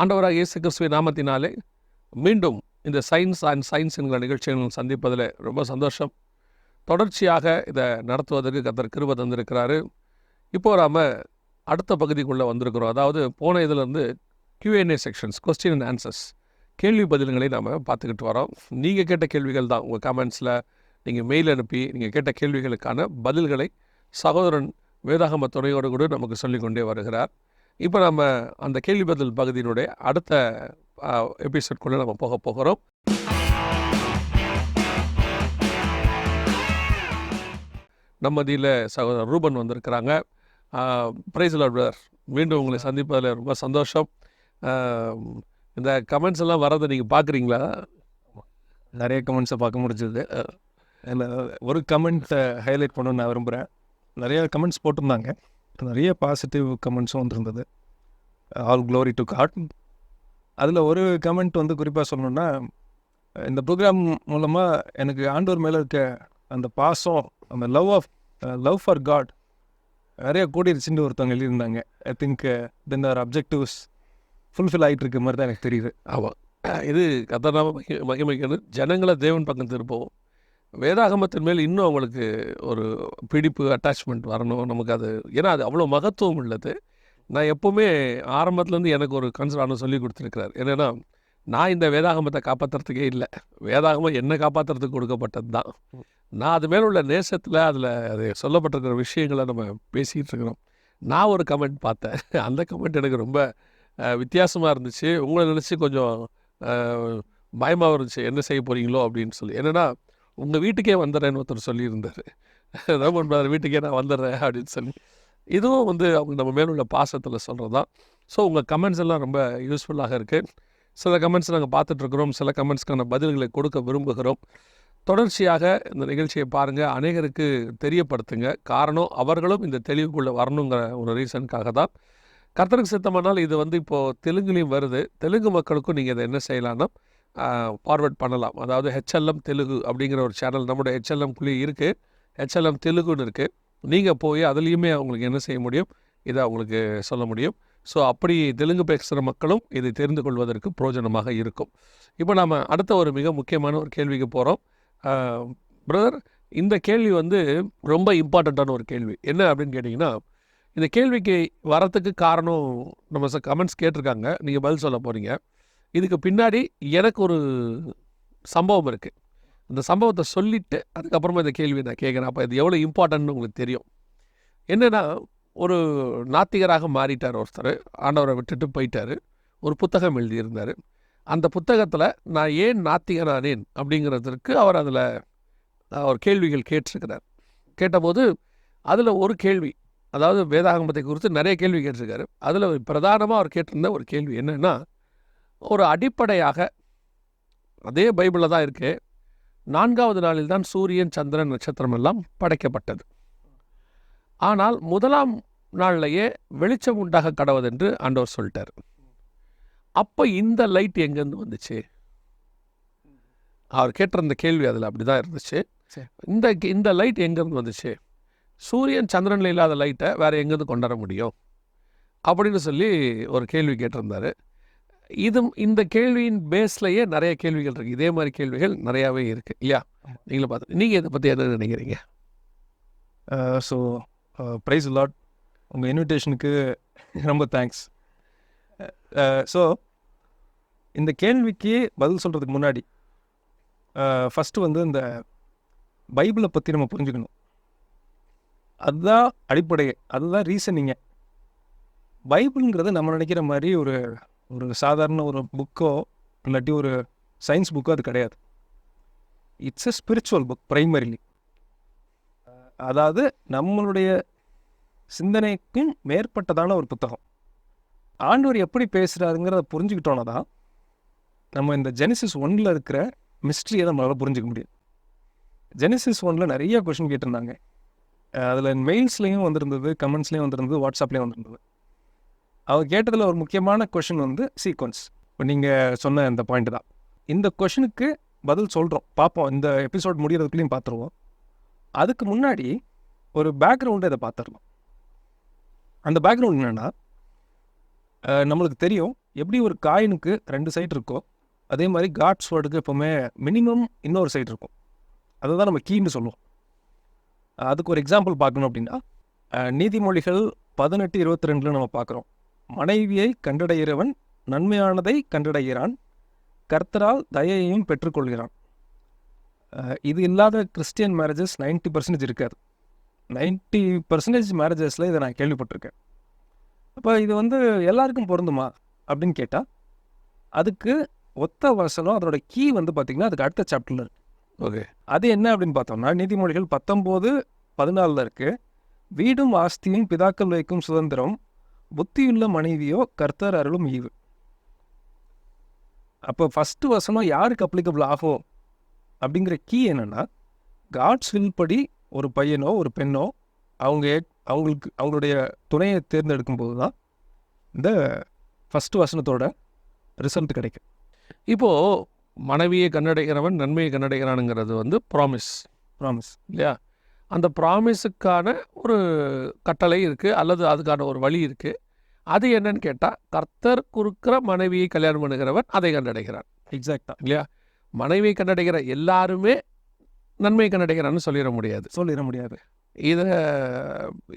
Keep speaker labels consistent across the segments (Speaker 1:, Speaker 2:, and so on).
Speaker 1: ஆண்டவராக இயேசு கிறிஸ்துவின் நாமத்தினாலே மீண்டும் இந்த சயின்ஸ் அண்ட் சயின்ஸ் என்கிற நிகழ்ச்சிகள் சந்திப்பதில் ரொம்ப சந்தோஷம். தொடர்ச்சியாக இதை நடத்துவதற்கு கர்த்தர் கிருபை தந்திருக்கிறாரு. இப்போது நாம் அடுத்த பகுதிக்குள்ளே வந்திருக்கிறோம். அதாவது போன இதிலேருந்து Q&A sections, question and answers, கேள்வி பதில்களை நாம் பார்த்துக்கிட்டு வரோம். நீங்கள் கேட்ட கேள்விகள் தான் உங்கள் கமெண்ட்ஸில் நீங்கள் மெயில் அனுப்பி நீங்கள் கேட்ட கேள்விகளுக்கான பதில்களை சகோதரன் வேதாகம துணையோடு கூட நமக்கு சொல்லிக்கொண்டே வருகிறார். இப்போ நம்ம அந்த கேள்வி பதில் பகுதியினுடைய அடுத்த எபிசோட்குள்ளே நம்ம போக போகிறோம். நம்ம மத்தியில் சகோதரர் ரூபன் வந்திருக்கிறாங்க. பிரைஸ் லார்ட் பிரதர், மீண்டும் உங்களை சந்திப்பதில் ரொம்ப சந்தோஷம். இந்த கமெண்ட்ஸ் எல்லாம் வரதை நீங்கள் பார்க்குறீங்களா?
Speaker 2: நிறைய கமெண்ட்ஸை பார்க்க முடிஞ்சது. ஒரு கமெண்ட்டை ஹைலைட் பண்ணணும்னு நான் விரும்புகிறேன். நிறைய கமெண்ட்ஸ் போட்டிருந்தாங்க, நிறைய பாசிட்டிவ் கமெண்ட்ஸும் வந்துருந்தது. All glory to God. அதில் ஒரு கமெண்ட் வந்து குறிப்பாக சொல்லணுன்னா, இந்த ப்ரோக்ராம் மூலமாக எனக்கு ஆண்டவர் மேலே இருக்க அந்த பாசம், அந்த லவ் ஃபார் காட் நிறைய கூடிருச்சுன்னு ஒருத்தவங்க எழுதியிருந்தாங்க. I think then are objectives fulfil ஆகிட்டு இருக்க மாதிரி தான் எனக்கு தெரியுது.
Speaker 1: ஆமாம், இது கர்த்தர் மகிமைக்கணும். ஜனங்களை தேவன் பக்கம் திருப்பவும், வேதாகமத்தின் மேல் இன்னும் அவங்களுக்கு ஒரு பிடிப்பு, அட்டாச்மெண்ட் வரணும் நமக்கு. அது ஏன்னா அது அவ்வளோ மகத்துவம் உள்ளது. நான் எப்போவுமே ஆரம்பத்துலேருந்து எனக்கு ஒரு கன்சர்ன் சொல்லி கொடுத்துருக்கிறார். என்னென்னா, நான் இந்த வேதாகமத்தை காப்பாற்றுறதுக்கே இல்லை, வேதாகமம் என்னை காப்பாற்றுறதுக்கு கொடுக்கப்பட்டது தான். நான் அது மேலே உள்ள நேசத்தில் அதில் அது சொல்லப்பட்டிருக்கிற விஷயங்களை நம்ம பேசிகிட்டு இருக்கிறோம். நான் ஒரு கமெண்ட் பார்த்தேன், அந்த கமெண்ட் எனக்கு ரொம்ப வித்தியாசமாக இருந்துச்சு. உங்களை நினச்சி கொஞ்சம் பயமாக இருந்துச்சு, என்ன செய்ய போகிறீங்களோ அப்படின்னு சொல்லி. என்னென்னா, உங்கள் வீட்டுக்கே வந்துடுறேன்னு ஒருத்தர் சொல்லியிருந்தார். ரோமன் பிரதர் வீட்டுக்கே நான் வந்துடுறேன் அப்படின்னு சொல்லி. இதுவும் வந்து அவங்க நம்ம மேலுள்ள பாசத்தில் சொல்கிறது தான். ஸோ உங்கள் கமெண்ட்ஸ் எல்லாம் ரொம்ப யூஸ்ஃபுல்லாக இருக்குது. சில கமெண்ட்ஸ் நாங்கள் பார்த்துட்ருக்குறோம், சில கமெண்ட்ஸ்க்கான பதில்களை கொடுக்க விரும்புகிறோம். தொடர்ச்சியாக இந்த நிகழ்ச்சியை பாருங்கள், அநேகருக்கு தெரியப்படுத்துங்க. காரணம், அவர்களும் இந்த தெளிவுக்குள்ளே வரணுங்கிற ஒரு ரீசனுக்காக தான். கர்த்தருக்கு சித்தமானால் இது வந்து இப்போது தெலுங்குலேயும் வருது. தெலுங்கு மக்களுக்கும் நீங்கள் இதை என்ன செய்யலாம்னா ஃபார்வர்ட் பண்ணலாம். அதாவது HLM தெலுங்கு அப்படிங்கிற ஒரு சேனல் நம்முடைய HLMக்குள்ளேயே இருக்குது. HLM தெலுங்குன்னு இருக்குது. நீங்கள் போய் அதுலேயுமே அவங்களுக்கு என்ன செய்ய முடியும், இதை அவங்களுக்கு சொல்ல முடியும். ஸோ அப்படி தெலுங்கு பேசுகிற மக்களும் இதை தெரிந்து கொள்வதற்கு பிரயோஜனமாக இருக்கும். இப்போ நாம் அடுத்த ஒரு மிக முக்கியமான ஒரு கேள்விக்கு போகிறோம். பிரதர், இந்த கேள்வி வந்து ரொம்ப இம்பார்ட்டண்ட்டான ஒரு கேள்வி. என்ன அப்படின்னு கேட்டிங்கன்னா, இந்த கேள்விக்கு வரத்துக்கு காரணம் நம்ம கமெண்ட்ஸ் கேட்டிருக்காங்க, நீங்கள் பதில் சொல்ல போகிறீங்க. இதுக்கு பின்னாடி எனக்கு ஒரு சம்பவம் இருக்குது. அந்த சம்பவத்தை சொல்லிவிட்டு அதுக்கப்புறமா இந்த கேள்வி நான் கேட்குறேன். அப்போ இது எவ்வளோ இம்பார்ட்டன்ட்னு உங்களுக்கு தெரியும். என்னென்னா, ஒரு நாத்திகராக மாறிட்டார் ஒருத்தர், ஆண்டவரை விட்டுட்டு போயிட்டார். ஒரு புத்தகம் எழுதியிருந்தார். அந்த புத்தகத்தில் நான் ஏன் நாத்திகனானேன் அப்படிங்கிறதுக்கு அவர் அதில் ஒரு கேள்விகள் கேட்டிருக்கிறார். கேட்டபோது அதில் ஒரு கேள்வி, அதாவது வேதாகமத்தை குறித்து நிறைய கேள்வி கேட்டிருக்காரு. அதில் பிரதானமாக அவர் கேட்டிருந்த ஒரு கேள்வி என்னென்னா, ஒரு அடிப்படையாக அதே பைபிளில் தான் இருக்குது, 4வது நாளில் தான் சூரியன், சந்திரன், நட்சத்திரம் எல்லாம் படைக்கப்பட்டது. ஆனால் 1ஆம் நாள்லையே வெளிச்சம் உண்டாக கடவுதென்று ஆண்டவர் சொல்லிட்டார். அப்போ இந்த லைட் எங்கேருந்து வந்துச்சு? அவர் கேட்டிருந்த கேள்வி அதில் அப்படி தான் இருந்துச்சு. இந்த லைட் எங்கேருந்து வந்துச்சு? சூரியன் சந்திரனில் இல்லாத லைட்டை வேறு எங்கேருந்து கொண்டாட முடியும் அப்படின்னு சொல்லி ஒரு கேள்வி கேட்டிருந்தார். இந்த கேள்வியின் பேஸ்லையே நிறைய கேள்விகள் இருக்குது. இதே மாதிரி கேள்விகள் நிறையாவே இருக்குது இல்லையா? நீங்களும் பார்த்து, நீங்கள் இதை பற்றி என்ன நினைக்கிறீங்க?
Speaker 2: ஸோ ப்ரைஸ் லாட், உங்கள் இன்விடேஷனுக்கு ரொம்ப தேங்க்ஸ். ஸோ இந்த கேள்விக்கு பதில் சொல்கிறதுக்கு முன்னாடி ஃபஸ்ட்டு வந்து இந்த பைபிளை பற்றி நம்ம புரிஞ்சுக்கணும். அதுதான் அடிப்படையே, அதுதான் ரீசனிங்க. பைபிளுங்கிறது நம்ம நினைக்கிற மாதிரி ஒரு சாதாரண ஒரு புக்கோ இல்லாட்டி ஒரு சயின்ஸ் புக்கோ அது கிடையாது. It's a spiritual book primarily. அதாவது நம்மளுடைய சிந்தனைக்கும் மேற்பட்டதான ஒரு புத்தகம். ஆண்டவர் எப்படி பேசுகிறாருங்கிறத புரிஞ்சுக்கிட்டோன்னா தான் நம்ம இந்த ஜெனிசிஸ் 1 இருக்கிற மிஸ்ட்ரியை நம்மளால் புரிஞ்சிக்க முடியும். ஜெனிசிஸ் 1 நிறைய கொஷின் கேட்டிருந்தாங்க. அதில் மெயில்ஸ்லேயும் வந்திருந்தது, கமெண்ட்ஸ்லேயும் வந்திருந்தது, வாட்ஸ்அப்லேயும் வந்திருந்தது. அவர் கேட்டதில் ஒரு முக்கியமான கொஷின் வந்து சீக்வன்ஸ். இப்போ நீங்கள் சொன்ன இந்த பாயிண்ட் தான். இந்த கொஷினுக்கு பதில் சொல்கிறோம், பார்ப்போம். இந்த எபிசோட் முடிகிறதுக்குள்ளேயும் பார்த்துருவோம். அதுக்கு முன்னாடி ஒரு பேக்ரவுண்டை இதை பார்த்துடலாம். அந்த பேக்ரவுண்ட் என்னென்னா, நம்மளுக்கு தெரியும் எப்படி ஒரு காயினுக்கு 2 சைடு இருக்கோ அதே மாதிரி காட்ஸ் வேர்டுக்கு எப்போவுமே மினிமம் இன்னொரு சைடு இருக்கும். அதை தான் நம்ம கீன்னு சொல்லுவோம். அதுக்கு ஒரு எக்ஸாம்பிள் பார்க்கணும் அப்படின்னா நீதிமொழிகள் 18:22 நம்ம பார்க்குறோம். மனைவியை கண்டடைகிறவன் நன்மையானதை கண்டடைகிறான், கர்த்தரால் தயையையும் பெற்றுக்கொள்கிறான். இது இல்லாத கிறிஸ்டியன் மேரேஜஸ் 90% இருக்காது. 90% மேரேஜஸில் இதை நான் கேள்விப்பட்டிருக்கேன். அப்போ இது வந்து எல்லாருக்கும் பொருந்துமா அப்படின்னு கேட்டால் அதுக்கு ஒத்த வசனம் அதோட கீ வந்து பார்த்திங்கன்னா அதுக்கு அடுத்த சாப்டரில் இருக்குது.
Speaker 1: ஓகே,
Speaker 2: அது என்ன அப்படின்னு பார்த்தோம்னா நீதிமொழிகள் 19:14 இருக்குது. வீடும் ஆஸ்தியும் பிதாக்கள் வைக்கும் சுதந்திரம், புத்தியுள்ள மனைவியோ கர்த்தர் அருளும் ஈவு. அப்போ ஃபஸ்ட்டு வசனம் யாருக்கு அப்ளிகபிள் ஆகும் அப்படிங்கிற கீ என்னென்னா, காட்ஸ் வில் படி ஒரு பையனோ ஒரு பெண்ணோ அவங்களுடைய துணையை தேர்ந்தெடுக்கும் போது தான் இந்த ஃபஸ்ட்டு வசனத்தோட ரிசல்ட் கிடைக்கும்.
Speaker 1: இப்போது மனைவியை கண்டடைகிறவன் நன்மையை கண்டடைகிறானுங்கிறது வந்து ப்ராமிஸ் இல்லையா? அந்த ப்ராமிஸுக்கான ஒரு கட்டளை இருக்குது அல்லது அதுக்கான ஒரு வழி இருக்குது. அது என்னன்னு கேட்டால், கர்த்தர் கொடுக்குற மனைவியை கல்யாணம் பண்ணுகிறவன் அதை கண்டடைகிறான்.
Speaker 2: எக்ஸாக்டாக
Speaker 1: இல்லையா? மனைவியை கண்டடைகிற எல்லாருமே நன்மையை கண்டடைகிறான்னு சொல்லிட முடியாது. இதை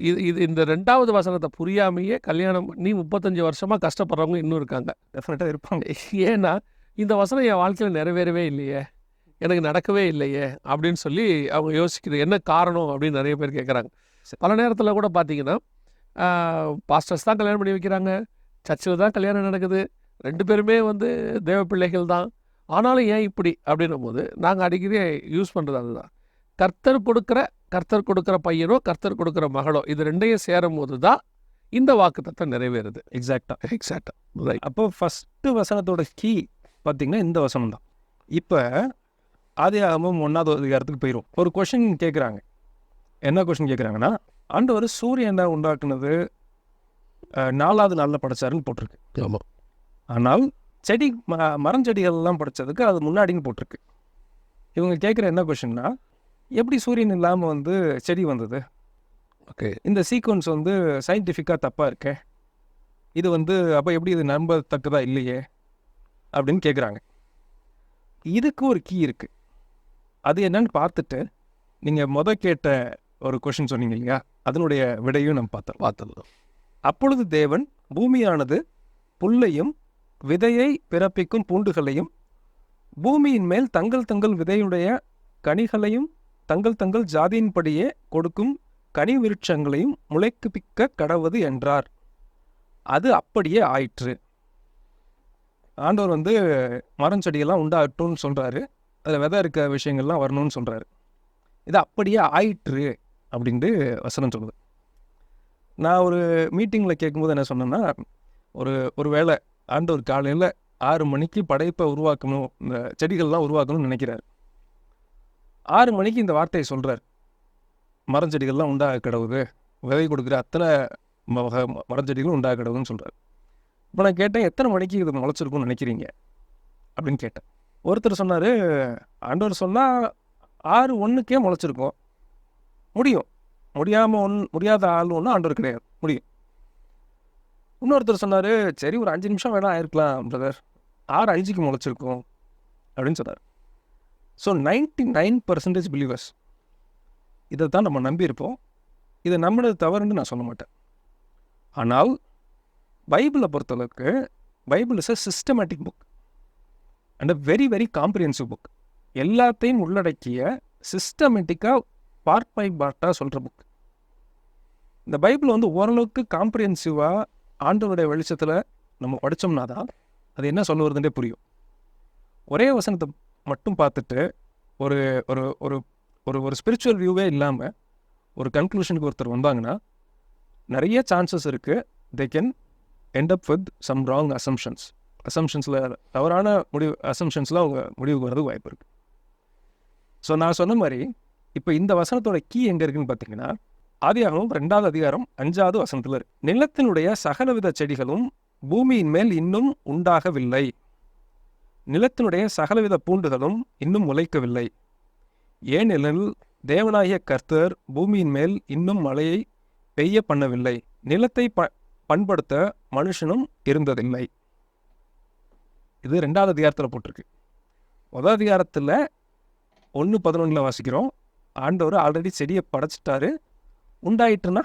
Speaker 1: இது இந்த 2வது வசனத்தை புரியாமையே கல்யாணம் பண்ணி 35 வருஷமாக கஷ்டப்படுறவங்க இன்னும் இருக்காங்க.
Speaker 2: டெஃபினட்டாக இருப்பாங்க.
Speaker 1: ஏன்னா இந்த வசனம் என் வாழ்க்கையில் நிறைவேறவே இல்லையே, எனக்கு நடக்கவே இல்லையே அப்படின்னு சொல்லி அவங்க யோசிக்கிறது என்ன காரணம் அப்படின்னு நிறைய பேர் கேட்குறாங்க. பல நேரத்தில் கூட பார்த்தீங்கன்னா பாஸ்டர்ஸ் தான் கல்யாணம் பண்ணி வைக்கிறாங்க, சர்ச்சில் தான் கல்யாணம் நடக்குது, 2 பேருமே வந்து தேவ பிள்ளைகள் தான், ஆனாலும் ஏன் இப்படி அப்படின்னும் போது நாங்கள் அடிக்கடி யூஸ் பண்ணுறது அதுதான். கர்த்தர் கொடுக்குற பையனோ கர்த்தர் கொடுக்குற மகளோ இது 2ஐயும் சேரும் போது தான் இந்த வாக்குத்தத்தம் நிறைவேறுது. எக்ஸாக்டாக ரைட்.
Speaker 2: அப்போ ஃபஸ்ட்டு வசனத்தோட கீ பார்த்திங்கன்னா இந்த வசனம் தான். இப்போ ஆதியாகமம் 1வது அதிகாரத்துக்கு போயிடும். ஒரு கொஷின் கேட்குறாங்க. என்ன கொஷின் கேட்குறாங்கன்னா, ஆண்டவர் சூரியனை உண்டாக்குனது 4வது நாளில் படைச்சாருன்னு போட்டிருக்கு.
Speaker 1: ஆமாம்.
Speaker 2: ஆனால் செடி மரஞ்செடிகள்லாம் படைச்சதுக்கு அது முன்னாடின்னு போட்டிருக்கு. இவங்க கேட்குற என்ன கொஷின்னா, எப்படி சூரியன் இல்லாமல் வந்து செடி வந்தது?
Speaker 1: ஓகே,
Speaker 2: இந்த சீக்வன்ஸ் வந்து சயின்டிஃபிக்காக தப்பாக இருக்கே, இது வந்து அப்போ எப்படி இது நம்பத்தக்கதா இல்லையே அப்படின்னு கேட்குறாங்க. இதுக்கு ஒரு கீ இருக்குது. அது என்னன்னு பார்த்துட்டு நீங்கள் கேட்ட ஒரு கொஷின் சொன்னீங்க இல்லையா, அதனுடைய விடையும் நம்ம பார்த்துடலாம். அப்பொழுது தேவன் பூமியானது புல்லையும் விதையை பிறப்பிக்கும் பூண்டுகளையும் பூமியின் மேல் தங்கள் விதையுடைய கனிகளையும் தங்கள் ஜாதியின்படியே கொடுக்கும் கனி விருட்சங்களையும் முளைப்பிக்க கடவது என்றார். அது அப்படியே ஆயிற்று. ஆண்டவர் வந்து மரம் செடியெல்லாம் உண்டாகட்டும்னு சொல்கிறாரு, அதில் விதை இருக்க விஷயங்கள்லாம் வரணும்னு சொல்கிறாரு. இது அப்படியே ஆயிற்று அப்படின்ட்டு வசனம் சொல்லுது. நான் ஒரு மீட்டிங்கில் கேட்கும்போது என்ன சொன்னேன்னா, ஒரு வேளை ஆண்டவர் காலையில் 6 மணிக்கு படைப்பை உருவாக்கணும், இந்த செடிகள்லாம் உருவாக்கணும்னு நினைக்கிறார். 6 மணிக்கு இந்த வார்த்தையை சொல்கிறார், மரஞ்செடிகள்லாம் உண்டாக கிடவுது, விதை கொடுக்குற அத்தனை மரஞ்செடிகளும் உண்டாக கிடவுதுன்னு சொல்கிறார். இப்போ நான் கேட்டேன், எத்தனை மணிக்கு இது முளைச்சிருக்கும்னு நினைக்கிறீங்க அப்படின்னு கேட்டேன். ஒருத்தர் சொன்னார், ஆண்டவர் சொன்னால் 6:01 முளைச்சிருக்கும். முடியாத ஆள் ஒன்றும் ஆண்டவர் கிடையாது, முடியும். இன்னொருத்தர் சொன்னார், சரி ஒரு 5 நிமிஷம் வேணால் ஆயிருக்கலாம் பிரதர், 6:05 முளைச்சிருக்கும் அப்படின்னு சொன்னார். ஸோ 99% பிலீவர்ஸ் இதை தான் நம்ம நம்பியிருப்போம். இதை நம்பினது தவறுன்னு நான் சொல்ல மாட்டேன். ஆனால் பைபிளை பொறுத்தளவுக்கு Bible is a systematic book and a very very comprehensive book. எல்லாத்தையும் உள்ளடக்கிய சிஸ்டமேட்டிக்காக பார்ட் பை பார்ட்டாக சொல்கிற புக். இந்த பைபிள் வந்து ஓரளவுக்கு காம்ப்ரிஹென்சிவாக ஆண்டவருடைய வெளிச்சத்தில் நம்ம படித்தோம்னா தான் அது என்ன சொல்ல வருதுன்றே புரியும். ஒரே வசனத்தை மட்டும் பார்த்துட்டு ஒரு ஒரு ஒரு ஒரு ஒரு ஸ்பிரிச்சுவல் வியூவே இல்லாமல் ஒரு கன்க்ளூஷனுக்கு ஒருத்தர் வந்தாங்கன்னா நிறைய சான்சஸ் இருக்குது they can end up with some wrong அசம்ஷன்ஸில் தவறான அசம்ஷன்ஸில் அவங்க முடிவுக்கு வரதுக்கு வாய்ப்பு இருக்குது. ஸோ நான் சொன்ன மாதிரி இப்போ இந்த வசனத்தோட கீ எங்கே இருக்குன்னு பார்த்தீங்கன்னா, ஆதியாகமம் 2வது அதிகாரம் 5வது வசனத்தில் இருக்கு. நிலத்தினுடைய சகலவித செடிகளும் பூமியின் மேல் இன்னும் உண்டாகவில்லை, நிலத்தினுடைய சகலவித பூண்டுகளும் இன்னும் முளைக்கவில்லை, ஏனெனில் தேவனாகிய கர்த்தர் பூமியின் மேல் இன்னும் மழையை பெய்ய பண்ணவில்லை, நிலத்தை பண்படுத்த மனுஷனும் இருந்ததில்லை. இது 2வது அதிகாரத்தில் போட்டிருக்கு. 1 அதிகாரத்தில் 1:11 வாசிக்கிறோம். ஆண்டவர் ஆல்ரெடி செடியை படைச்சிட்டாரு, உண்டாயிட்டுன்னா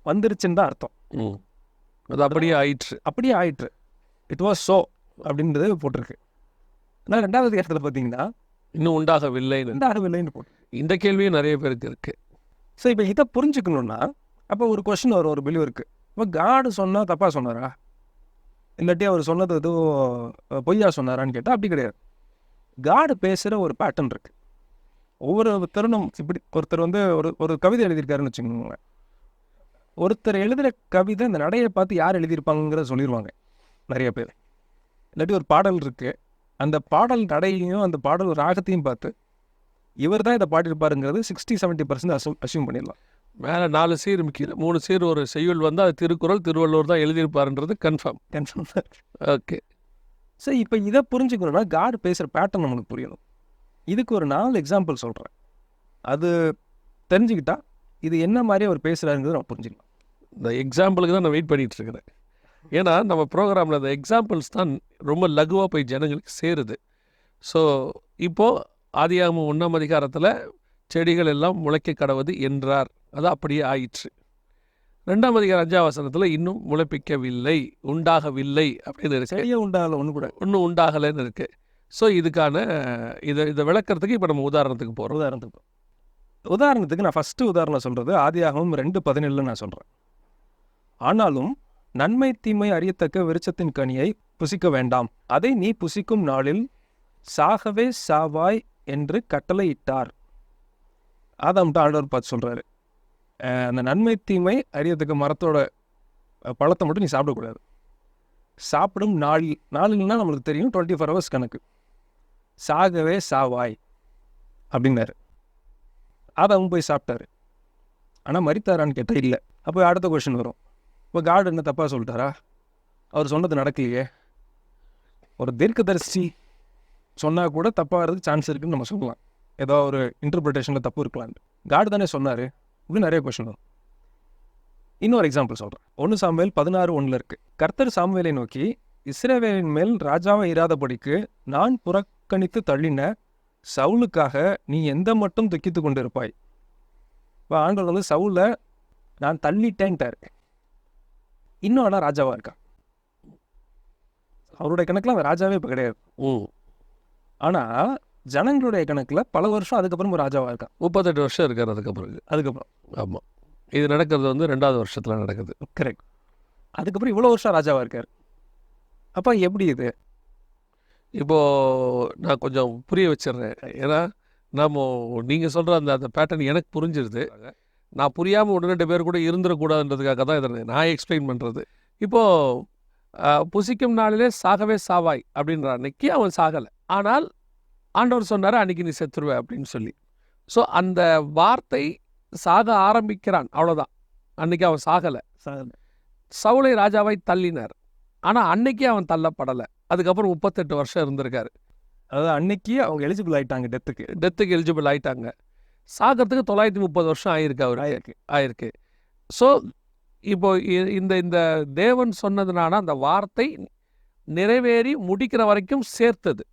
Speaker 2: வந்துருச்சுன்னு தான் அர்த்தம்.
Speaker 1: அது அப்படியே ஆயிற்று.
Speaker 2: அப்படியே ஆயிற்று, இட் வாஸ் ஸோ அப்படின்றது போட்டிருக்கு. ஆனால் 2வது அதிகாரத்தில் பார்த்தீங்கன்னா
Speaker 1: இன்னும் உண்டாகவில்லைன்னு.
Speaker 2: உண்டாகவில்லைன்னு போட்டு.
Speaker 1: இந்த கேள்வியும் நிறைய பேருக்கு இருக்கு.
Speaker 2: ஸோ இப்போ இதை புரிஞ்சுக்கணுன்னா அப்போ ஒரு கொஸ்டின் வரும் ஒரு பிலீவருக்கு. இப்போ காடு சொன்னால் தப்பாக சொன்னாரா, இல்லாட்டி அவர் சொன்னது எதுவும் பொய்யா சொன்னாரான்னு கேட்டால் அப்படி கிடையாது. காடு பேசுகிற ஒரு பேட்டர்ன் இருக்குது. ஒவ்வொரு தருணம் இப்படி ஒருத்தர் வந்து ஒரு கவிதை எழுதியிருக்காருன்னு வச்சுக்கோங்க. ஒருத்தர் எழுதுகிற கவிதை அந்த நடையை பார்த்து யார் எழுதியிருப்பாங்கிறத சொல்லிடுவாங்க நிறைய பேர். இல்லாட்டி ஒரு பாடல் இருக்குது, அந்த பாடல் நடையையும் அந்த பாடல் ராகத்தையும் பார்த்து இவர் தான் இதை பாடியிருப்பாருங்கிறது 60-70% அசியூம் பண்ணிடலாம்.
Speaker 1: மேலே 4 சீர் கீழே 3 சீர் ஒரு செய்யுள் வந்து அது திருக்குறள், திருவள்ளுவர் தான் எழுதியிருப்பாருன்றது கன்ஃபார்ம். ஓகே.
Speaker 2: ஸோ இப்போ இதை புரிஞ்சுக்கணுன்னா காடு பேசுகிற பேட்டர்ன் நம்மளுக்கு புரியணும். இதுக்கு ஒரு 4 எக்ஸாம்பிள் சொல்கிறேன். அது தெரிஞ்சுக்கிட்டா இது என்ன மாதிரி அவர் பேசுகிறாருங்கிறது நம்ம புரிஞ்சுக்கலாம்.
Speaker 1: இந்த எக்ஸாம்பிளுக்கு தான் நான் வெயிட் பண்ணிகிட்டு இருக்கிறேன். ஏன்னா நம்ம ப்ரோக்ராமில் அந்த எக்ஸாம்பிள்ஸ் தான் ரொம்ப லகுவாக போய் ஜனங்களுக்கு சேருது. ஸோ இப்போது ஆதியாகமம் 1ஆம் அதிகாரத்தில் செடிகள் எல்லாம் முளைக்க கடவது என்றார், அது அப்படியே ஆயிற்று. 2ஆம் அதிகாரம் 5ஆம் வசனத்தில் இன்னும் முளைப்பிக்கவில்லை, உண்டாகவில்லை அப்படின்னு இருக்கு.
Speaker 2: சரியாக உண்டாகலை, ஒன்று கூட
Speaker 1: இன்னும் உண்டாகலைன்னு இருக்குது. ஸோ இதுக்கான இதை விளக்கிறதுக்கு இப்போ நம்ம உதாரணத்துக்கு போகிறோம்.
Speaker 2: உதாரணத்துக்கு நான் ஃபஸ்ட்டு உதாரணம் சொல்கிறது ஆதியாகமம் 2:17 நான் சொல்கிறேன். ஆனாலும் நன்மை தீமை அறியத்தக்க விருட்சத்தின் கனியை புசிக்க வேண்டாம், அதை நீ புசிக்கும் நாளில் சாகவே சாவாய் என்று கட்டளையிட்டார். ஆதாம்கிட்ட ஆண்டவர் பார்த்து சொல்கிறாரு, அந்த நன்மை தீமை அறியத்தக்க மரத்தோட பழத்தை மட்டும் நீ சாப்பிடக்கூடாது. சாப்பிடும் நாளில்னா நம்மளுக்கு தெரியும் 24 hours கணக்கு. சாகவே சாவாய் அப்படின்னாரு. ஆதாமும் போய் சாப்பிட்டாரு. ஆனால் மரித்தாரான்னு கேட்டால் இல்லை. அப்போ அடுத்த கொஸ்டின் வரும், இப்போ காடு என்ன தப்பாக சொல்லிட்டாரா, அவர் சொன்னது நடக்கலையே. ஒரு தீர்க்கதரிசி சொன்னால் கூட தப்பாகிறதுக்கு சான்ஸ் இருக்குன்னு நம்ம சொல்லலாம். ஏதோ ஒரு இன்டர்பிரிட்டேஷனில் தப்பு இருக்கலான்னு. காடு தானே சொன்னார், இப்படி நிறைய கொஸ்டின் வரும். இன்னொரு எக்ஸாம்பிள் சொல்கிறேன். 1 சாமுவேல் 16:1 இருக்குது. கர்த்தர் சாமுவேலை நோக்கி, இஸ்ரவேலின் மேல் ராஜாவை இராதபடிக்கு நான் புறக்கணித்து தள்ளின சவுலுக்காக நீ எந்த மட்டும் துக்கித்து கொண்டு இருப்பாய். இப்போ ஆண்டவர் வந்து சவுலை நான் தள்ளிட்டேன்ட்டார். இன்னும் ஆனால் ராஜாவாக இருக்கான். அவருடைய கணக்கில் அவன் ராஜாவே இப்போ கிடையாது. ஆனால் ஜனங்களுடைய கணக்கில் பல வருஷம் அதுக்கப்புறம் ராஜாவாக இருக்கான்.
Speaker 1: 38 வருஷம் இருக்கார் அதுக்கப்புறம். ஆமாம், இது நடக்கிறது வந்து 2வது வருஷத்தில் நடக்குது.
Speaker 2: கரெக்ட். அதுக்கப்புறம் இவ்வளோ வருஷம் ராஜாவாக இருக்கார். அப்போ எப்படி இது?
Speaker 1: இப்போது நான் கொஞ்சம் புரிய வச்சிடுறேன். ஏன்னா நீங்கள் சொல்கிற அந்த பேட்டர்ன் எனக்கு புரிஞ்சிருது. நான் புரியாமல் 1-2 பேர் கூட இருந்துடக்கூடாதுன்றதுக்காக தான் இதை நான் எக்ஸ்பிளைன் பண்ணுறது. இப்போது புசிக்கும் நாளிலே சாகவே சாவாய் அப்படின்ற அன்னைக்கு அவன் சாகலை. ஆனால் ஆண்டவர் சொன்னார் அன்னைக்கு நீ செத்துருவ அப்படின்னு சொல்லி. ஸோ அந்த வார்த்தை சாக ஆரம்பிக்கிறான், அவ்வளோதான். அன்னைக்கு அவன் சாகலை. சவுலை ராஜாவாய் தள்ளினார். ஆனால் அன்னைக்கு அவன் தள்ளப்படலை. அதுக்கப்புறம் 38 வருஷம் இருந்திருக்காரு.
Speaker 2: அதாவது அன்னைக்கு அவங்க எலிஜிபிள் ஆகிட்டாங்க,
Speaker 1: டெத்துக்கு எலிஜிபிள் ஆகிட்டாங்க. சாகிறதுக்கு 930 வருஷம் ஆயிருக்கு அவர் ஆயிருக்கு. ஸோ இப்போ இந்த தேவன் சொன்னதுனால அந்த வார்த்தை நிறைவேறி முடிக்கிற வரைக்கும் சேர்த்தது.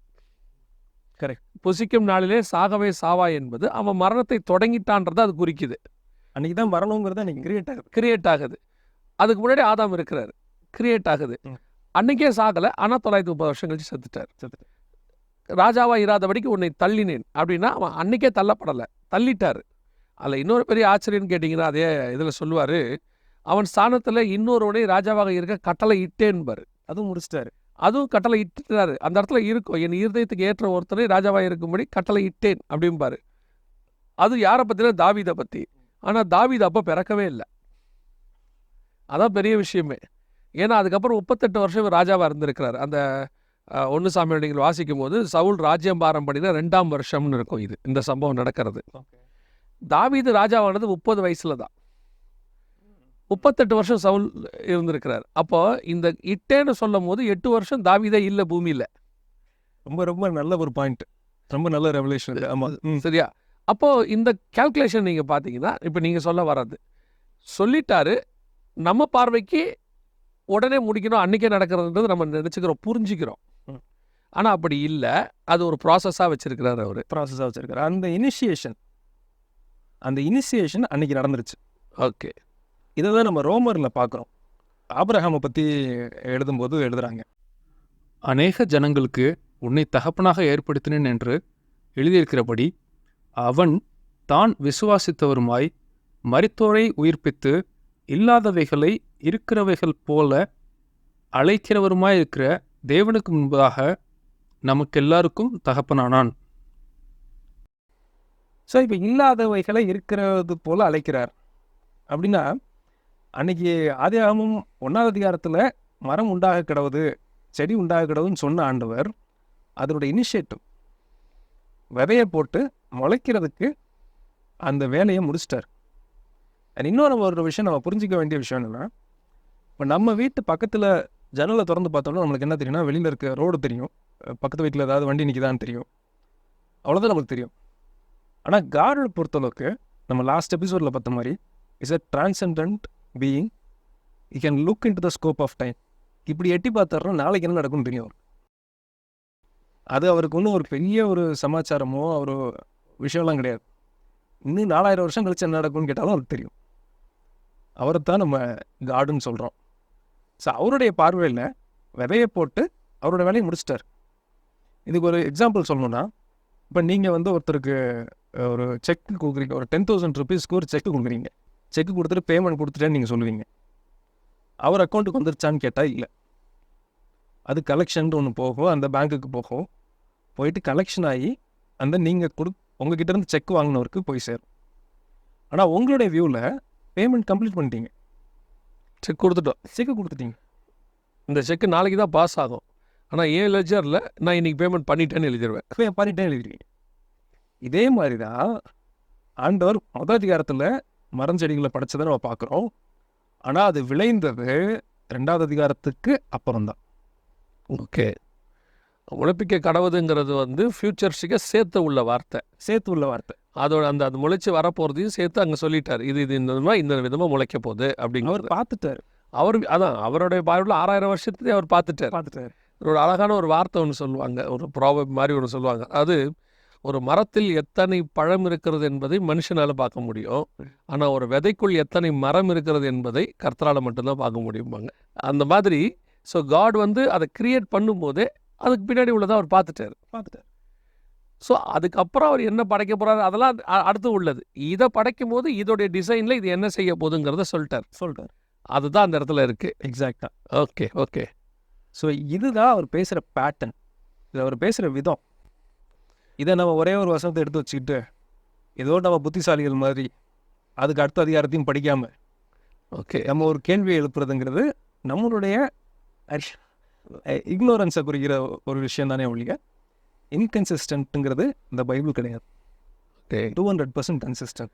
Speaker 2: கரெக்ட்.
Speaker 1: புசிக்கும் நாளிலே சாகவே சாவா என்பது அவன் மரணத்தை தொடங்கிட்டான்றதை அது குறிக்குது.
Speaker 2: அன்னைக்கு தான் மரணங்கிறது அன்னைக்கு
Speaker 1: கிரியேட் ஆகுது. அதுக்கு முன்னாடி ஆதாம் இருக்கிறாரு, கிரியேட் ஆகுது. அன்னைக்கே சாகலை, ஆனால் 930 வருஷம் கழிச்சு செத்துட்டார். ராஜாவா இராதபடிக்கு உன்னை தள்ளினேன் அப்படின்னா அவன் அன்னைக்கே தள்ளப்படலை, தள்ளிட்டார். அதில் இன்னொரு பெரிய ஆச்சரியன்னு கேட்டிங்கன்னா அதே இதில் சொல்லுவார், அவன் ஸ்தானத்தில் இன்னொருவனை ராஜாவாக இருக்க கட்டளை இட்டேன்பார். அதுவும் முடிச்சிட்டாரு. அதுவும் கட்டளை இட்டுட்டாரு. அந்த இடத்துல இருக்கும், என் இருதயத்துக்கு ஏற்ற ஒருத்தனை ராஜாவாக இருக்கும்படி கட்டளை இட்டேன் அப்படிம்பாரு. அது யாரை பற்றினா தாவீதை பற்றி. ஆனால் தாவீது அப்போ பிறக்கவே இல்லை. அதான் பெரிய விஷயமே. ஏன்னா அதுக்கப்புறம் 38 வருஷம் ராஜாவாக இருந்திருக்கிறார். அந்த 1 சாமுவேல் நீங்கள் வாசிக்கும் போது சவுல் ராஜ்யபாரம் பண்ணின 2ஆம் வருஷம்னு இருக்கும் இந்த சம்பவம் நடக்கிறது. தாவீது ராஜாவானது 30 வயசுல தான். 38 வருஷம் சவுல் இருந்திருக்கிறார். அப்போ இந்த இட்டேன்னு சொல்லும் போது 8 வருஷம் தாவீதே இல்லை பூமியில்.
Speaker 2: ரொம்ப ரொம்ப நல்ல ஒரு பாயிண்ட், ரொம்ப நல்ல ரெவலேஷன். ஆமாம்,
Speaker 1: சரியா? அப்போது இந்த கேல்குலேஷன் நீங்கள் பார்த்தீங்கன்னா இப்போ நீங்கள் சொல்ல வர்றது சொல்லிட்டாரு. நம்ம பார்வைக்கு உடனே முடிக்கணும், அன்றைக்கே நடக்கிறதுன்றது நம்ம நினச்சிக்கிறோம், புரிஞ்சுக்கிறோம். ஆனால் அப்படி இல்லை, அது ஒரு ப்ராசஸாக வச்சிருக்கிறார் அவர்.
Speaker 2: ப்ராசஸாக வச்சுருக்காரு. அந்த இனிஷியேஷன் அன்னைக்கு நடந்துருச்சு.
Speaker 1: ஓகே,
Speaker 2: இதை தான் நம்ம ரோமரில் பார்க்குறோம். ஆபிரகாமை பற்றி எழுதும்போது எழுதுகிறாங்க,
Speaker 3: அநேக ஜனங்களுக்கு உன்னை தகப்பனாக ஏற்படுத்தினேன் என்று எழுதியிருக்கிறபடி அவன் தான் விசுவாசித்தவருமாய் மரித்தோரை உயிர்ப்பித்து இல்லாதவைகளை இருக்கிறவைகள் போல அழைக்கிறவருமாய் இருக்கிற தேவனுக்கு முன்பதாக நமக்கு எல்லாருக்கும் தகப்பனானான்.
Speaker 2: ஸோ இப்போ இல்லாதவைகளை இருக்கிறது போல் அழைக்கிறார். அப்படின்னா அன்னைக்கு ஆதியாகமம் 1ஆம் அதிகாரத்தில் மரம் உண்டாக கிடவுது, செடி உண்டாக கிடவுதுன்னு சொன்ன ஆண்டவர் அதனுடைய இனிஷியேட்டிவ் விதையை போட்டு முளைக்கிறதுக்கு அந்த வேலையை முடிச்சிட்டார். அண்ட் இன்னொரு ஒரு விஷயம் நம்ம புரிஞ்சிக்க வேண்டிய விஷயம் என்னென்னா, இப்போ நம்ம வீட்டு பக்கத்தில் ஜன்னலை திறந்து பார்த்தோம்னா நம்மளுக்கு என்ன தெரியும்னா, வெளியில் இருக்க ரோடு தெரியும், பக்கத்து வீட்டில் ஏதாவது வண்டி நிற்கிதான்னு தெரியும், அவ்வளோதான் நமக்கு தெரியும். ஆனால் காடை பொறுத்தளவுக்கு நம்ம லாஸ்ட் எபிசோடில் பார்த்த மாதிரி is a transcendent being. You can look into the scope of time. இப்படி எட்டி பார்த்தாருன்னா நாளைக்கு என்ன நடக்கும்னு தெரியும் அவருக்கு. அது அவருக்கு ஒன்றும் ஒரு பெரிய ஒரு சமாச்சாரமோ ஒரு விஷயம்லாம் கிடையாது. இன்னும் 4000 வருஷம் கழிச்சு என்ன நடக்கும்னு கேட்டாலும் அவருக்கு தெரியும். அவரைத்தான் நம்ம காடுன்னு சொல்கிறோம். ஸோ அவருடைய பார்வையில் விதையை போட்டு அவரோட வேலையை முடிச்சிட்டார். இதுக்கு ஒரு எக்ஸாம்பிள் சொல்லணுன்னா, இப்போ நீங்கள் வந்து ஒருத்தருக்கு ஒரு செக் கொடுக்குறீங்க, ஒரு 10,000 ருபீஸ்க்கு ஒரு செக் கொடுக்குறீங்க. செக்கு கொடுத்துட்டு பேமெண்ட் கொடுத்துட்டேன்னு நீங்கள் சொல்லுவீங்க. அவர் அக்கௌண்ட்டுக்கு வந்துருச்சான்னு கேட்டால் இல்லை. அது கலெக்ஷன் ஒன்று போகும், அந்த பேங்க்குக்கு போகும், போயிட்டு கலெக்ஷன் ஆகி அந்த நீங்கள் உங்ககிட்ட இருந்து செக் வாங்கினவருக்கு போய் சேரும். ஆனால் உங்களுடைய வியூவில் பேமெண்ட் கம்ப்ளீட் பண்ணிட்டீங்க,
Speaker 1: செக் கொடுத்துட்டோம்.
Speaker 2: செக்கு கொடுத்துட்டீங்க.
Speaker 1: இந்த செக்கு நாளைக்கு தான் பாஸ் ஆகும், ஆனால் ஏன் லெஜரில் நான் இன்றைக்கி பேமெண்ட் பண்ணிட்டேன்னு எழுதிடுவேன்.
Speaker 2: பண்ணிட்டேன் எழுதிருக்கீங்க. இதே மாதிரி தான் ஆண்டவர் முதல் அதிகாரத்தில் மரஞ்செடிகளை படைச்சதை நம்ம பார்க்குறோம். ஆனால் அது விளைந்தது 2ஆவது அதிகாரத்துக்கு அப்புறம்தான்.
Speaker 1: ஓகே, முளைப்பிக்க கடவுதுங்கிறது வந்து ஃபியூச்சர்ஸுக்கு சேர்த்து உள்ள வார்த்தை. அதோட அந்த முளைச்சி வரப்போகிறதையும் சேர்த்து அங்கே சொல்லிட்டார். இது இந்த விதமாக முளைக்க போகுது அப்படிங்கிற
Speaker 2: அவர் பார்த்துட்டார்.
Speaker 1: அதான் அவருடைய பார்வையில் 6000 வருஷத்துலேயே அவர் பார்த்துட்டார். ஒரு அழகான ஒரு வார்த்தை ஒன்று சொல்லுவாங்க, ஒரு ப்ராபப் மாதிரி ஒன்று சொல்லுவாங்க. அது ஒரு மரத்தில் எத்தனை பழம் இருக்கிறது என்பதை மனுஷனால் பார்க்க முடியும், ஆனால் ஒரு விதைக்குள் எத்தனை மரம் இருக்கிறது என்பதை கர்த்தரால் மட்டும்தான் பார்க்க முடியுமாங்க. அந்த மாதிரி ஸோ காட் வந்து அதை கிரியேட் பண்ணும்போதே அதுக்கு பின்னாடி உள்ளதை அவர் பார்த்துட்டார். ஸோ அதுக்கப்புறம் அவர் என்ன படைக்க போகிறாரு அதெல்லாம் அடுத்து உள்ளது. இதை படைக்கும் போது இதோடைய டிசைனில் இது என்ன செய்ய போகுதுங்கிறத சொல்லிட்டார். அதுதான் அந்த இடத்துல இருக்குது.
Speaker 2: எக்ஸாக்டாக.
Speaker 1: ஓகே.
Speaker 2: ஸோ இதுதான் அவர் பேசுகிற பேட்டர்ன், இது அவர் பேசுகிற விதம். இதை நம்ம ஒரே ஒரு வசனத்தை எடுத்து வச்சுக்கிட்டு ஏதோ நம்ம புத்திசாலிகள் மாதிரி அதுக்கு அடுத்த அதிகாரத்தையும் படிக்காமல் நம்ம ஒரு கேள்வியை எழுப்புறதுங்கிறது நம்மளுடைய இக்னோரன்ஸை குறிக்கிற ஒரு விஷயம் தானே ஒழிய இன்கன்சிஸ்டன்ட்டுங்கிறது இந்த பைபிள் கிடையாது. 200% கன்சிஸ்டன்ட்.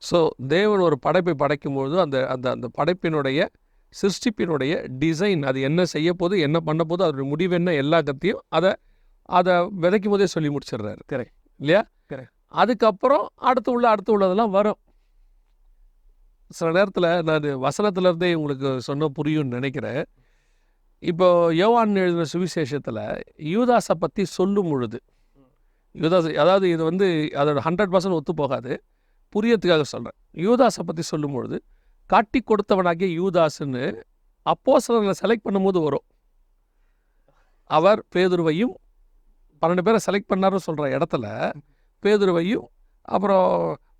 Speaker 1: ஸோ தேவன் ஒரு படைப்பை படைக்கும்போது அந்த அந்த அந்த படைப்பினுடைய சிருஷ்டிப்பினுடைய டிசைன், அது என்ன செய்ய போது, என்ன பண்ண போது, அதோடைய முடிவு என்ன, எல்லா கத்தையும் அதை விதைக்கும் போதே சொல்லி முடிச்சிடுறாரு.
Speaker 2: கரெக்ட்
Speaker 1: இல்லையா?
Speaker 2: கரெக்ட்.
Speaker 1: அதுக்கப்புறம் அடுத்து உள்ளதெல்லாம் வரும். சில நேரத்தில் நான் வசனத்துலேருந்தே உங்களுக்கு சொன்ன புரியும்னு நினைக்கிறேன். இப்போ யோவான் எழுதின சுவிசேஷத்தில் யூதாஸை பற்றி சொல்லும் பொழுது, யூதாஸ் அதாவது இது வந்து அதோட 100% ஒத்து போகாது, புரியத்துக்காக சொல்கிறேன். யூதாஸை பற்றி சொல்லும் பொழுது காட்டி கொடுத்தவனாகிய யூதாஸ்ன்னு அப்போஸ்தலர்களை செலக்ட் பண்ணும்போது வரும். அவர் பேதுருவையும் 12 பேரை செலக்ட் பண்ணாருன்னு சொல்கிற இடத்துல பேதுருவையும் அப்புறம்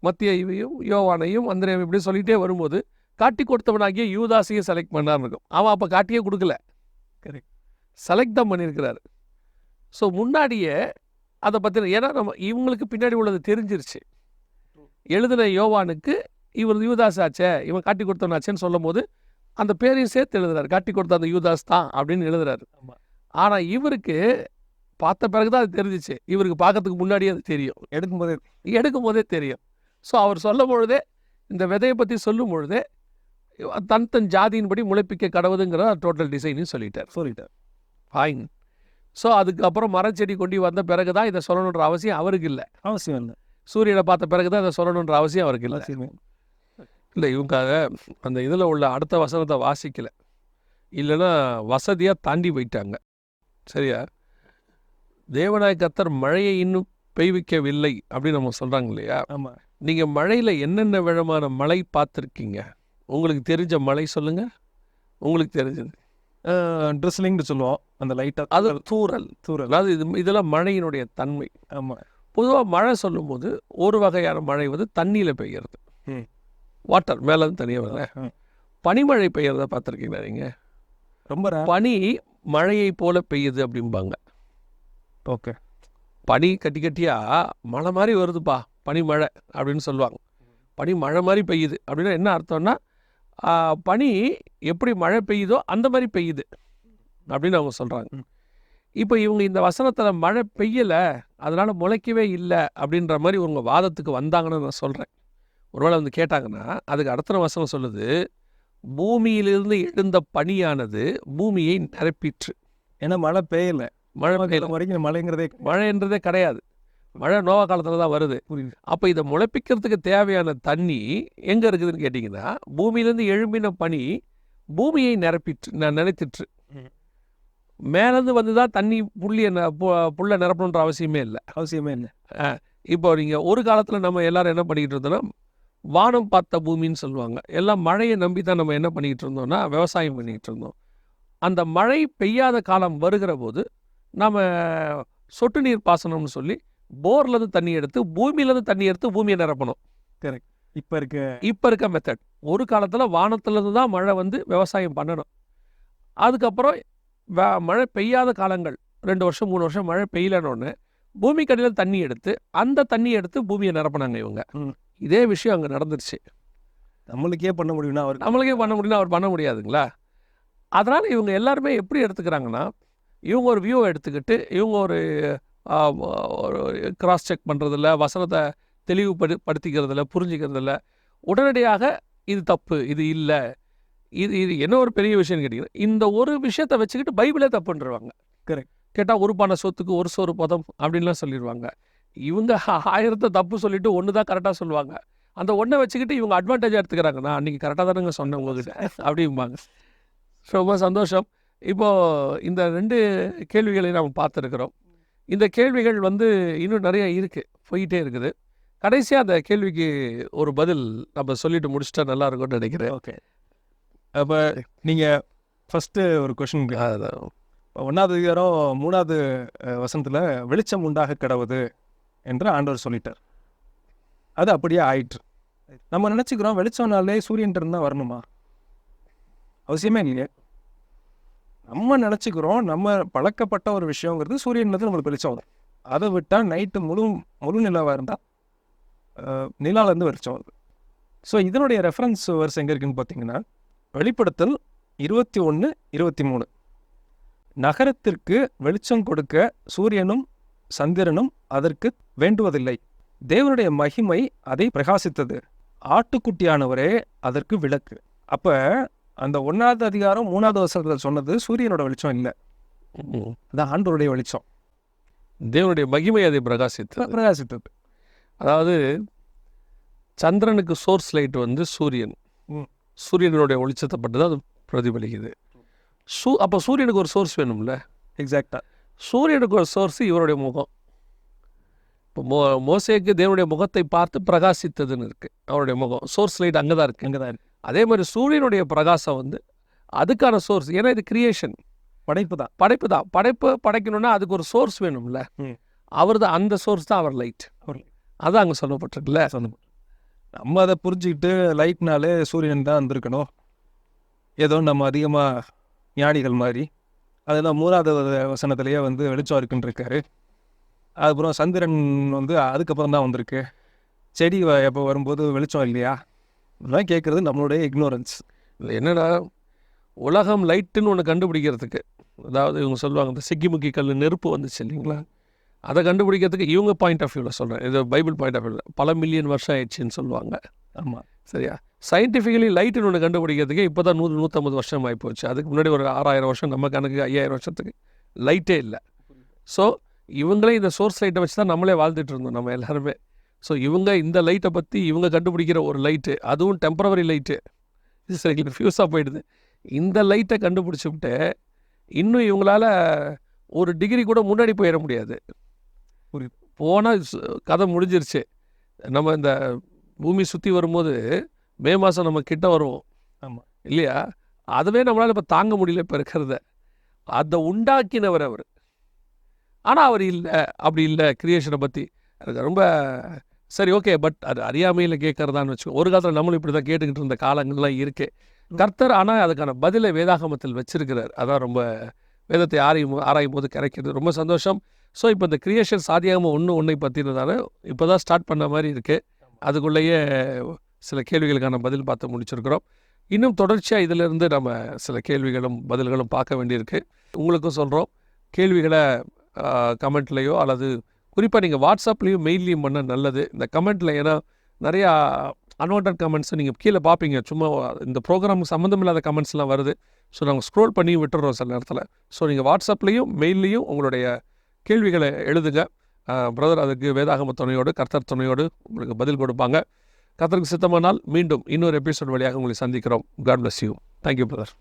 Speaker 1: மத்தியையும் யோவானையும் அந்திரேயும் இப்படி சொல்லிகிட்டே வரும்போது காட்டி கொடுத்தவனாகிய யூதாஸையும் செலக்ட் பண்ணார்னு இருக்கும். அவன் அப்போ காட்டியே கொடுக்கல,
Speaker 2: கரெக்ட்,
Speaker 1: செலக்ட் தான் பண்ணியிருக்கிறாரு. ஸோ முன்னாடியே அதை பற்றின, ஏன்னா நம்ம இவங்களுக்கு பின்னாடி உள்ளது தெரிஞ்சிருச்சு. எழுதின யோவானுக்கு இவர் யூதாஸ் ஆச்சே, இவன் காட்டி கொடுத்தவனாச்சேன்னு சொல்லும் போது அந்த பேரையும் சேர்த்து எழுதுறாரு, காட்டி கொடுத்த அந்த யூதாஸ் தான் அப்படின்னு எழுதுறாரு. ஆனால் இவருக்கு பார்த்த பிறகு தான் அது தெரிஞ்சிச்சு, இவருக்கு பார்க்கறதுக்கு முன்னாடியே அது தெரியும், எடுக்கும்போதே தெரியும். ஸோ அவர் சொல்லும் பொழுதே, இந்த விதையை பற்றி சொல்லும் பொழுதே தன் ஜாதியின்படி முளைப்பிக்க கடவுதுங்கிற டோட்டல் டிசைனையும் சொல்லிட்டார். ஃபைன். ஸோ அதுக்கப்புறம் மரச்செடி கொண்டு வந்த பிறகு தான் இதை சொல்லணுன்ற அவசியம் அவருக்கு இல்லை. சூரியனை பார்த்த பிறகு தான் இதை சொல்லணுன்ற அவசியம் அவருக்கு இல்லை. இவங்க அந்த இதில் உள்ள அடுத்த வசனத்தை வாசிக்கலை, இல்லைன்னா வசதியாக தாண்டி போயிட்டாங்க. சரியா? தேவனாய் கர்த்தர் மழையை இன்னும் பெய்விக்கவில்லை அப்படின்னு நம்ம சொல்கிறாங்க இல்லையா?
Speaker 2: ஆமாம்.
Speaker 1: நீங்கள் மழையில் என்னென்ன விதமான மழை பார்த்துருக்கீங்க? உங்களுக்கு தெரிஞ்ச மழை சொல்லுங்கள். உங்களுக்கு தெரிஞ்சது.
Speaker 2: ட்ரெஸ்லிங்னு சொல்லுவோம், அந்த லைட்டாக
Speaker 1: அது தூறல். அதாவது இதெல்லாம் மழையினுடைய தன்மை.
Speaker 2: ஆமாம்.
Speaker 1: பொதுவாக மழை சொல்லும்போது ஒரு வகையான மழை வந்து தண்ணியில் பெய்யறது, வாட்டர் மேலேருந்து தனியாக வரல. பனிமழை பெய்யறத பார்த்துருக்கீங்களா நீங்கள்?
Speaker 2: ரொம்ப
Speaker 1: பனி மழையை போல பெய்யுது அப்படிம்பாங்க.
Speaker 2: ஓகே.
Speaker 1: பனி கட்டி கட்டியாக மழை மாதிரி வருதுப்பா பனிமழை அப்படின்னு சொல்லுவாங்க. பனி மழை மாதிரி பெய்யுது அப்படின்னா என்ன அர்த்தம்னா, பனி எப்படி மழை பெய்யுதோ அந்த மாதிரி பெய்யுது அப்படின்னு அவங்க சொல்கிறாங்க. இப்போ இவங்க இந்த வசனத்தில் மழை பெய்யலை அதனால் முளைக்கவே இல்லை அப்படின்ற மாதிரி உங்கள் வாதத்துக்கு வந்தாங்கன்னு நான் சொல்கிறேன். ஒருவேளை வந்து கேட்டாங்கன்னா அதுக்கு அடுத்த வசனம் சொல்லுது, பூமியிலிருந்து எழுந்த பனியானது பூமியை நிரப்பிற்று.
Speaker 2: ஏன்னா மழை பெய்யலை,
Speaker 1: மழை பெய்யல
Speaker 2: வரைக்கும்
Speaker 1: மழைன்றதே கிடையாது. மழை நோவா காலத்தில் தான் வருது. அப்போ இதை முளைப்பிக்கிறதுக்கு தேவையான தண்ணி எங்கே இருக்குதுன்னு கேட்டிங்கன்னா, பூமியிலேருந்து எழும்பின பனி பூமியை நினைத்திற்று. மேலேருந்து வந்து தான் தண்ணி புல்லை நிரப்பணுன்ற அவசியமே இல்லை. இப்போ நீங்கள் ஒரு காலத்தில் நம்ம எல்லாரும் என்ன பண்ணிக்கிட்டு இருந்தோம்னா, வானம் பார்த்த பூமின்னு சொல்லுவாங்க. எல்லாம் மழையை நம்பி தான் நம்ம என்ன பண்ணிக்கிட்டு இருந்தோம்னா விவசாயம் பண்ணிக்கிட்டு இருந்தோம். அந்த மழை பெய்யாத காலம் வருகிற போது நம்ம சொட்டு நீர் பாசனம்னு சொல்லி போர்லேருந்து தண்ணி எடுத்து பூமியிலேருந்து தண்ணி எடுத்து பூமியை நிரப்பணும்.
Speaker 2: கரெக்ட். இப்போ இருக்க
Speaker 1: மெத்தட். ஒரு காலத்தில் வானத்துலேருந்து தான் மழை வந்து விவசாயம் பண்ணணும். அதுக்கப்புறம் மழை பெய்யாத காலங்கள் 2 வருஷம் 3 வருஷம் மழை பெய்யலன்னு பூமி கடியில் தண்ணி எடுத்து அந்த தண்ணி எடுத்து பூமியை நிரப்பினாங்க இவங்க. இதே விஷயம் அங்கே நடந்துருச்சு.
Speaker 2: நம்மளுக்கே பண்ண முடியும்னா
Speaker 1: அவர் பண்ண முடியாதுங்களா? அதனால் இவங்க எல்லாருமே எப்படி எடுத்துக்கிறாங்கன்னா, இவங்க ஒரு வியூவை எடுத்துக்கிட்டு இவங்க ஒரு கிராஸ் செக் பண்ணுறதில்ல, வசனத்தை தெளிவுபடுத்திக்கிறதில்ல, புரிஞ்சிக்கிறதில்ல. உடனடியாக இது தப்பு, இது இல்லை, இது என்ன ஒரு பெரிய விஷயம்னு கேட்டிங்கன்னா, இந்த ஒரு விஷயத்தை வச்சுக்கிட்டு பைபிளே தப்புன்றுவாங்க.
Speaker 2: கரெக்ட்.
Speaker 1: கேட்டால் ஒரு பானை சொத்துக்கு ஒரு சோறு பதம் அப்படின்லாம் சொல்லிடுவாங்க. இவங்க 1000 தப்பு சொல்லிட்டு ஒன்று தான் கரெக்டாக சொல்லுவாங்க. அந்த ஒன்றை வச்சுக்கிட்டு இவங்க அட்வான்டேஜாக எடுத்துக்கிறாங்க. நான் அன்றைக்கி கரெக்டாக தானேங்க சொன்னேன் உங்ககிட்ட அப்படிம்பாங்க. ரொம்ப சந்தோஷம். இப்போது இந்த 2 கேள்விகளை நாம் பார்த்துருக்குறோம். இந்த கேள்விகள் வந்து இன்னும் நிறைய இருக்குது, போயிட்டே இருக்குது. கடைசியாக அந்த கேள்விக்கு ஒரு பதில் நம்ம சொல்லிட்டு முடிச்சுட்டா நல்லா இருக்கும்னு நினைக்கிறேன்.
Speaker 2: ஓகே. அப்போ நீங்கள் ஃபஸ்ட்டு ஒரு கொஷின், 1ஆவது அதிகாரம் 3ஆவது வசனத்தில் வெளிச்சம் உண்டாக கடவுது என்று ஆண்டவர் சொல்லிட்டார். அது அப்படியே ஆயிற்று. நம்ம நினச்சிக்கிறோம் வெளிச்சம்னாலே சூரியன் இருந்தால் வரணுமா? அவசியமே இல்லையே. நம்ம நினச்சிக்கிறோம் நம்ம பழக்கப்பட்ட ஒரு விஷயங்கிறது சூரியன்லேருந்து நம்மளுக்கு வெளிச்சம் வரும். அதை விட்டால் நைட்டு முழு நிலாவாக இருந்தால் நிலாலேருந்து வெளிச்சம் வருது. ஸோ இதனுடைய ரெஃபரன்ஸ் வர்ஸ் எங்கே இருக்குதுன்னு பார்த்தீங்கன்னா, வெளிப்படுத்தல் 21:23. நகரத்திற்கு வெளிச்சம் கொடுக்க சூரியனும் சந்திரனும் அதற்கு வேண்டுவதில்லை, தேவனுடைய மகிமை அதை பிரகாசித்தது, ஆட்டுக்குட்டியானவரே அதற்கு விளக்கு. அப்போ அந்த 1ஆவது அதிகாரம் 3ஆவது வசனத்தில் சொன்னது சூரியனோட வெளிச்சம் இல்லை, அதான் ஆண்டவருடைய வெளிச்சம்.
Speaker 1: தேவனுடைய மகிமை அதை பிரகாசித்தது. அதாவது சந்திரனுக்கு சோர்ஸ் லைட் வந்து சூரியன், சூரியனுடைய வெளிச்சத்தை பட்டு தான் அது பிரதிபலிக்குது. அப்போ சூரியனுக்கு ஒரு சோர்ஸ் வேணும்ல.
Speaker 2: எக்ஸாக்டாக.
Speaker 1: சூரியனுக்கு ஒரு சோர்ஸ் இவருடைய முகம். இப்போ மோசேக்கு தேவனுடைய முகத்தை பார்த்து பிரகாசித்ததுன்னு இருக்குது. அவருடைய முகம் சோர்ஸ் லைட் அங்கே தான் இருக்குது. அதே மாதிரி சூரியனுடைய பிரகாசம் வந்து அதுக்கான சோர்ஸ். ஏன்னா இது கிரியேஷன், படைப்பு தான். படைக்கணும்னா அதுக்கு ஒரு சோர்ஸ் வேணும்ல. அவர் தான் அந்த சோர்ஸ் தான், அவர் லைட். அதான் அங்கே சொல்லப்பட்டிருக்குல்ல.
Speaker 2: நம்ம அதை புரிஞ்சுக்கிட்டு லைட்னாலே சூரியன் தான் வந்திருக்கணும், ஏதோ நம்ம அதிகமாக ஞானிகள் மாதிரி. அதெல்லாம் 3ஆவது வசனத்திலேயே வந்து வெளிச்சம் இருக்குன்னு இருக்காரு. அதுக்கப்புறம் சந்திரன் வந்து அதுக்கப்புறம் தான் வந்திருக்கு. செடி எப்போ வரும்போது வெளிச்சம் இல்லையா? இதெல்லாம் கேட்குறது நம்மளுடைய இக்னோரன்ஸ்.
Speaker 1: இல்லை என்னடா, உலகம் லைட்டுன்னு ஒன்று கண்டுபிடிக்கிறதுக்கு, அதாவது இவங்க சொல்லுவாங்க இந்த சிக்கிமுக்கி கல் நெருப்பு வந்துச்சு இல்லைங்களா, அதை கண்டுபிடிக்கிறதுக்கு இவங்க பாயிண்ட் ஆஃப் வியூவில் சொல்கிறேன், இது பைபிள் பாயிண்ட் ஆஃப் வியூவில் பல மில்லியன் வருஷம் ஆயிடுச்சுன்னு சொல்லுவாங்க.
Speaker 2: ஆமாம்,
Speaker 1: சரியா? சயின்டிஃபிக்கலி லைட்டுன்னு ஒன்று கண்டுபிடிக்கிறதுக்கு இப்போ தான் 100-150 வருஷம் ஆகிப்போச்சு. அதுக்கு முன்னாடி ஒரு 6000 வருஷம், நம்ம கணக்கு 5000 வருஷத்துக்கு லைட்டே இல்லை. ஸோ இவங்களே இந்த சோர்ஸ் லைட்டை வச்சு தான் நம்மளே வாழ்ந்துட்டு இருந்தோம் நம்ம எல்லாருமே. ஸோ இவங்க இந்த லைட்டை பற்றி இவங்க கண்டுபிடிக்கிற ஒரு லைட்டு, அதுவும் டெம்பரவரி லைட்டு, இது சரி ஃபியூஸாக போயிடுது. இந்த லைட்டை கண்டுபிடிச்சி விட்டு இன்னும் இவங்களால் ஒரு டிகிரி கூட முன்னாடி போயிட முடியாது.
Speaker 2: புரியுது.
Speaker 1: போனால் கதை முடிஞ்சிருச்சு. நம்ம இந்த பூமி சுற்றி வரும்போது மே மாதம் நம்ம கிட்ட வருவோம்
Speaker 2: ஆமாம்.
Speaker 1: இல்லையா? அதுவே நம்மளால் இப்போ தாங்க முடியல இப்போ இருக்கிறத. அதை உண்டாக்கினவர் அவர். ஆனால் அவர் இல்லை, அப்படி இல்லை கிரியேஷனை பற்றி. எனக்கு ரொம்ப சரி ஓகே. பட் அது அறியாமையில் கேட்கறதான்னு வச்சுக்கோ. ஒரு காலத்தில் நம்மளும் இப்படி தான் கேட்டுக்கிட்டு இருந்த காலங்கள்லாம் இருக்கு. கர்த்தர் ஆனால் அதுக்கான பதிலை வேதாகமத்தில் வச்சிருக்கிறார். அதான் ரொம்ப வேதத்தை ஆராயும் போது கிடைக்கிறது ரொம்ப சந்தோஷம். ஸோ இப்போ இந்த கிரியேஷன் சாதியாமல் ஒன்றை பற்றினதான இப்போ தான் ஸ்டார்ட் பண்ண மாதிரி இருக்குது. அதுக்குள்ளேயே சில கேள்விகளுக்கான பதில் பார்த்து முடிச்சிருக்கிறோம். இன்னும் தொடர்ச்சியாக இதிலிருந்து நம்ம சில கேள்விகளும் பதில்களும் பார்க்க வேண்டியிருக்கு. உங்களுக்கும் சொல்கிறோம், கேள்விகளை கமெண்ட்லேயோ அல்லது குறிப்பாக நீங்கள் வாட்ஸ்அப்லேயும் மெயில்லையும் பண்ண நல்லது. இந்த கமெண்ட்டில் ஏன்னா நிறையா அன்வான்ட் கமெண்ட்ஸ் நீங்கள் கீழே பார்ப்பீங்க. சும்மா இந்த ப்ரோக்ராமுக்கு சம்மந்தம் இல்லாத கமெண்ட்ஸ்லாம் வருது. ஸோ நாங்கள் ஸ்க்ரோல் பண்ணி விட்டுறோம் சில நேரத்தில். ஸோ நீங்கள் வாட்ஸ்அப்லேயும் மெயில்லையும் உங்களுடைய கேள்விகளை எழுதுங்க. பிரதர் அதுக்கு வேதாகம துணையோடு கர்த்தர் துணையோடு உங்களுக்கு பதில் கொடுப்பாங்க. கர்த்தருக்கு சித்தமானால் மீண்டும் இன்னொரு எபிசோட் வழியாக உங்களை சந்திக்கிறோம். God bless you. Thank you brother.